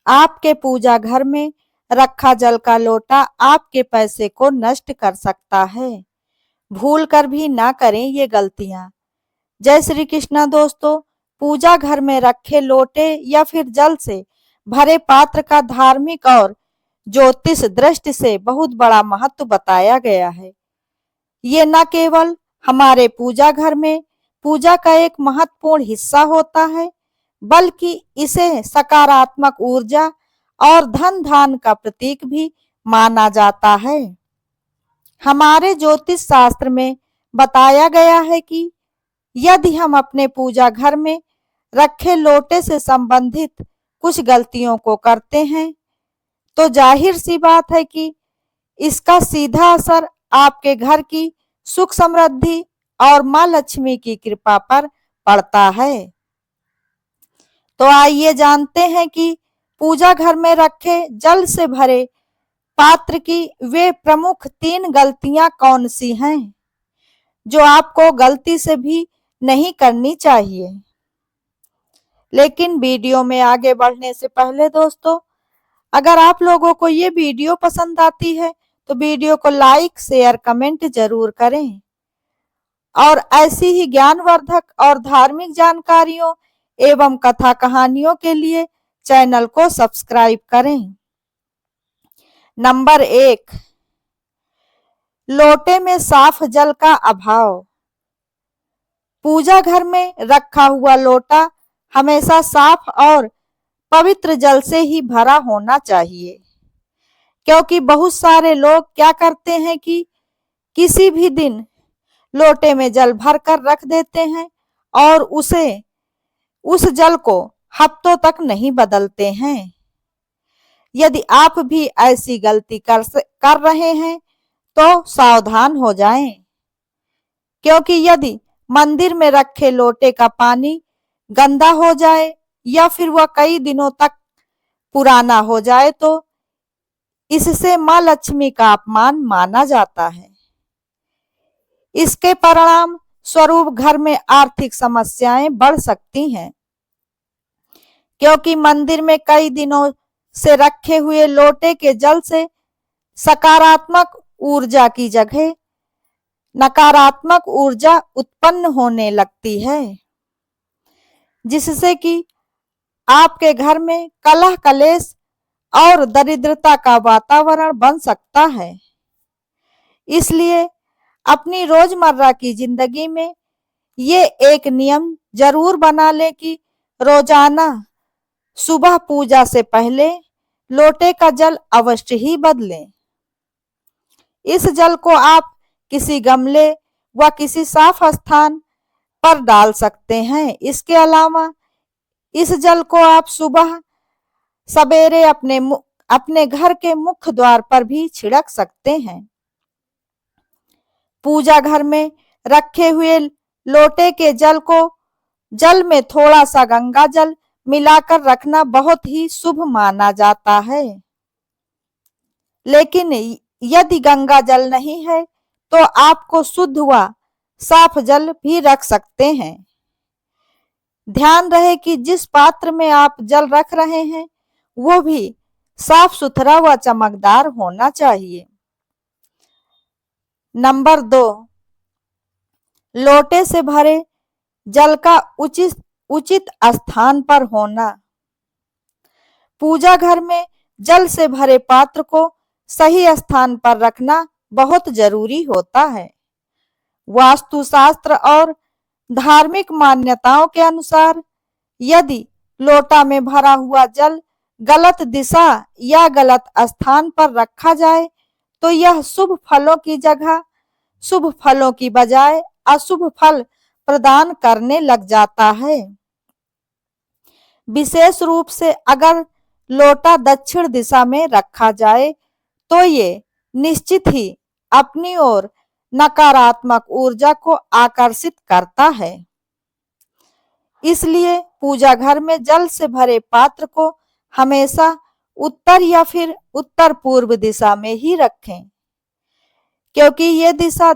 आपके पूजा घर में रखा जल का लोटा आपके पैसे को नष्ट कर सकता है। भूल कर भी ना करें ये गलतियां। जय श्री कृष्णा दोस्तों। पूजा घर में रखे लोटे या फिर जल से भरे पात्र का धार्मिक और ज्योतिष दृष्टि से बहुत बड़ा महत्व बताया गया है। ये न केवल हमारे पूजा घर में पूजा का एक महत्वपूर्ण हिस्सा होता है, बल्कि इसे सकारात्मक ऊर्जा और धन धान का प्रतीक भी माना जाता है। हमारे ज्योतिष शास्त्र में बताया गया है कि यदि हम अपने पूजा घर में रखे लोटे से संबंधित कुछ गलतियों को करते हैं, तो जाहिर सी बात है कि इसका सीधा असर आपके घर की सुख समृद्धि और मां लक्ष्मी की कृपा पर पड़ता है। तो आइए जानते हैं कि पूजा घर में रखे जल से भरे पात्र की वे प्रमुख 3 गलतियां कौन सी हैं, जो आपको गलती से भी नहीं करनी चाहिए। लेकिन वीडियो में आगे बढ़ने से पहले दोस्तों, अगर आप लोगों को ये वीडियो पसंद आती है तो वीडियो को लाइक, शेयर, कमेंट जरूर करें और ऐसी ही ज्ञानवर्धक और धार्मिक जानकारियों एवं कथा कहानियों के लिए चैनल को सब्सक्राइब करें। नंबर 1, लोटे में साफ जल का अभाव। पूजा घर में रखा हुआ लोटा हमेशा साफ और पवित्र जल से ही भरा होना चाहिए, क्योंकि बहुत सारे लोग क्या करते हैं कि किसी भी दिन लोटे में जल भर कर रख देते हैं और उस जल को हफ्तों तक नहीं बदलते हैं। यदि आप भी ऐसी गलती कर रहे हैं तो सावधान हो जाएं, क्योंकि यदि मंदिर में रखे लोटे का पानी गंदा हो जाए या फिर वह कई दिनों तक पुराना हो जाए तो इससे मां लक्ष्मी का अपमान माना जाता है। इसके परिणाम स्वरूप घर में आर्थिक समस्याएं बढ़ सकती हैं, क्योंकि मंदिर में कई दिनों से रखे हुए लोटे के जल से सकारात्मक ऊर्जा की जगह नकारात्मक ऊर्जा उत्पन्न होने लगती है, जिससे कि आपके घर में कलह कलेश और दरिद्रता का वातावरण बन सकता है। इसलिए अपनी रोजमर्रा की जिंदगी में ये एक नियम जरूर बना लें कि रोजाना सुबह पूजा से पहले लोटे का जल अवश्य ही बदलें। इस जल को आप किसी गमले व किसी साफ स्थान पर डाल सकते हैं। इसके अलावा इस जल को आप सुबह सवेरे अपने घर के मुख्य द्वार पर भी छिड़क सकते हैं। पूजा घर में रखे हुए लोटे के जल में थोड़ा सा गंगा जल मिलाकर रखना बहुत ही शुभ माना जाता है। लेकिन यदि गंगा जल नहीं है तो आपको शुद्ध व साफ जल भी रख सकते हैं। ध्यान रहे कि जिस पात्र में आप जल रख रहे हैं वो भी साफ सुथरा व चमकदार होना चाहिए। नंबर 2, लोटे से भरे जल का उचित स्थान पर होना। पूजा घर में जल से भरे पात्र को सही स्थान पर रखना बहुत जरूरी होता है। वास्तुशास्त्र और धार्मिक मान्यताओं के अनुसार यदि लोटा में भरा हुआ जल गलत दिशा या गलत स्थान पर रखा जाए तो यह शुभ फलों की जगह शुभ फलों की बजाय अशुभ फल प्रदान करने लग जाता है। विशेष रूप से अगर लोटा दक्षिण दिशा में रखा जाए तो ये निश्चित ही अपनी ओर नकारात्मक ऊर्जा को आकर्षित करता है। इसलिए पूजा घर में जल से भरे पात्र को हमेशा उत्तर या फिर उत्तर पूर्व दिशा में ही रखें, क्योंकि ये दिशा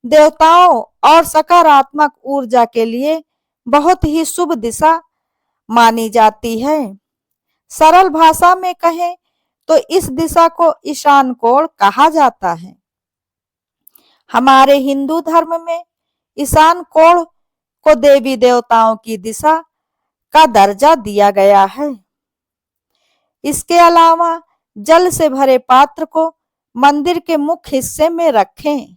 देवताओं और सकारात्मक ऊर्जा के लिए बहुत ही शुभ दिशा मानी जाती है। सरल भाषा में कहें तो इस दिशा को ईशान कोण कहा जाता है। हमारे हिंदू धर्म में ईशान कोण को देवी देवताओं की दिशा का दर्जा दिया गया है। इसके अलावा जल से भरे पात्र को मंदिर के मुख्य हिस्से में रखें,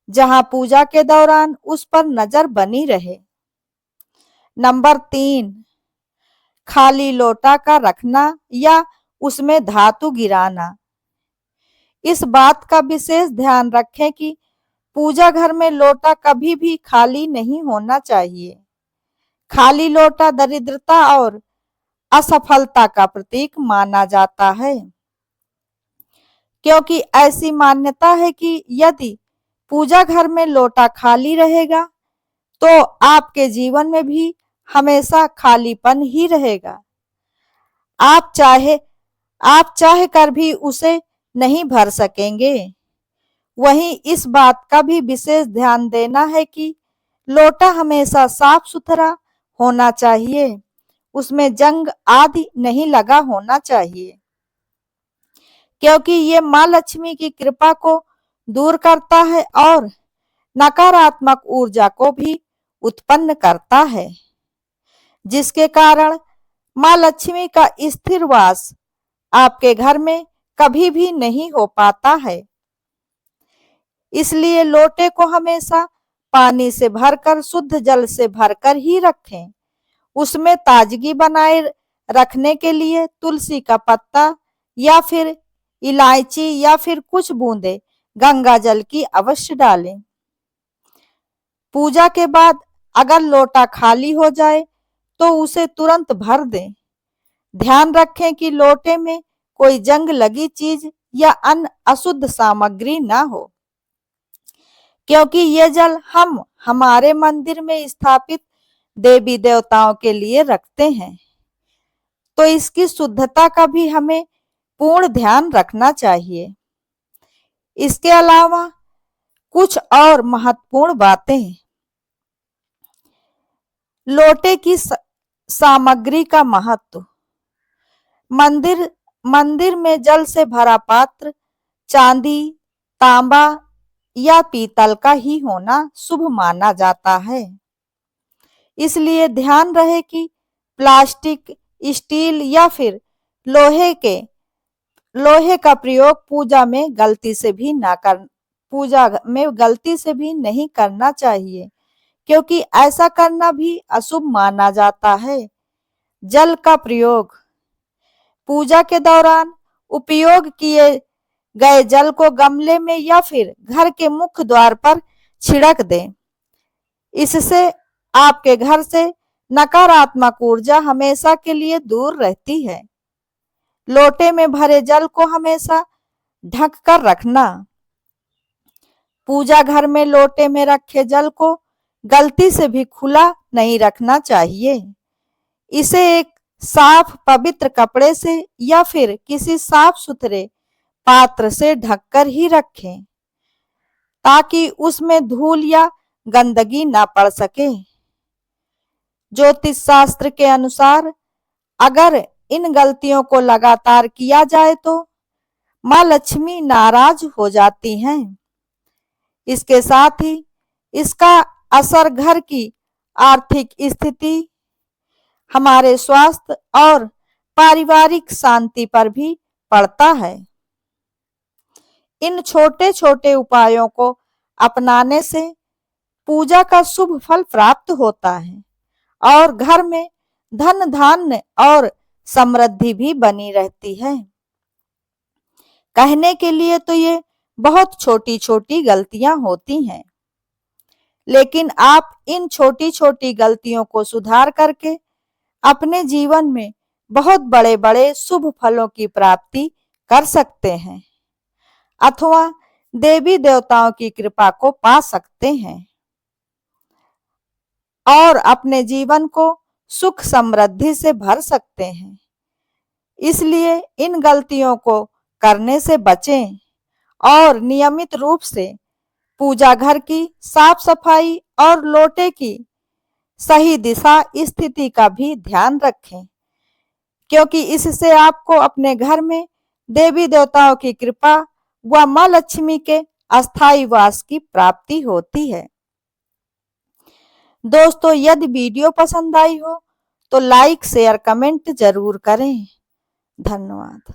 जहां पूजा के दौरान उस पर नजर बनी रहे। नंबर 3, खाली लोटा का रखना या उसमें धातु गिराना। इस बात का विशेष ध्यान रखें कि पूजा घर में लोटा कभी भी खाली नहीं होना चाहिए। खाली लोटा दरिद्रता और असफलता का प्रतीक माना जाता है, क्योंकि ऐसी मान्यता है कि यदि पूजा घर में लोटा खाली रहेगा तो आपके जीवन में भी हमेशा खालीपन ही रहेगा। आप चाहे कर भी उसे नहीं भर सकेंगे। वहीं इस बात का भी विशेष ध्यान देना है कि लोटा हमेशा साफ सुथरा होना चाहिए, उसमें जंग आदि नहीं लगा होना चाहिए, क्योंकि ये माँ लक्ष्मी की कृपा को दूर करता है और नकारात्मक ऊर्जा को भी उत्पन्न करता है, जिसके कारण माँ लक्ष्मी का स्थिर वास आपके घर में कभी भी नहीं हो पाता है। इसलिए लोटे को हमेशा पानी से भरकर, शुद्ध जल से भरकर ही रखें। उसमें ताजगी बनाए रखने के लिए तुलसी का पत्ता या फिर इलायची या फिर कुछ बूंदे गंगा जल की अवश्य डालें। पूजा के बाद अगर लोटा खाली हो जाए तो उसे तुरंत भर दें। ध्यान रखें कि लोटे में कोई जंग लगी चीज या अन्य अशुद्ध सामग्री ना हो, क्योंकि ये जल हम हमारे मंदिर में स्थापित देवी देवताओं के लिए रखते हैं, तो इसकी शुद्धता का भी हमें पूर्ण ध्यान रखना चाहिए। इसके अलावा कुछ और महत्वपूर्ण बातें। लोटे की सामग्री का महत्व। मंदिर में जल से भरा पात्र चांदी, तांबा या पीतल का ही होना शुभ माना जाता है। इसलिए ध्यान रहे कि प्लास्टिक, स्टील या फिर लोहे का प्रयोग पूजा में गलती से भी नहीं करना चाहिए, क्योंकि ऐसा करना भी अशुभ माना जाता है। जल का प्रयोग। पूजा के दौरान उपयोग किए गए जल को गमले में या फिर घर के मुख्य द्वार पर छिड़क दें। इससे आपके घर से नकारात्मक ऊर्जा हमेशा के लिए दूर रहती है। लोटे में भरे जल को हमेशा ढक कर रखना। पूजा घर में लोटे में रखे जल को गलती से भी खुला नहीं रखना चाहिए। इसे एक साफ पवित्र कपड़े से या फिर किसी साफ सुथरे पात्र से ढककर ही रखें, ताकि उसमें धूल या गंदगी ना पड़ सके। ज्योतिष शास्त्र के अनुसार अगर इन गलतियों को लगातार किया जाए तो माँ लक्ष्मी नाराज हो जाती हैं। इसके साथ ही इसका असर घर की आर्थिक स्थिति, हमारे स्वास्थ्य और पारिवारिक शांति पर भी पड़ता है। इन छोटे छोटे उपायों को अपनाने से पूजा का शुभ फल प्राप्त होता है और घर में धन धान्य और समृद्धि भी बनी रहती है। कहने के लिए तो ये बहुत छोटी छोटी गलतियां होती हैं, लेकिन आप इन छोटी छोटी गलतियों को सुधार करके अपने जीवन में बहुत बड़े बड़े शुभ फलों की प्राप्ति कर सकते हैं अथवा देवी देवताओं की कृपा को पा सकते हैं और अपने जीवन को सुख समृद्धि से भर सकते हैं। इसलिए इन गलतियों को करने से बचें और नियमित रूप से पूजा घर की साफ सफाई और लोटे की सही दिशा स्थिति का भी ध्यान रखें, क्योंकि इससे आपको अपने घर में देवी देवताओं की कृपा व मां लक्ष्मी के अस्थायी वास की प्राप्ति होती है। दोस्तों, यदि वीडियो पसंद आई हो तो लाइक शेयर कमेंट जरूर करें। धन्यवाद।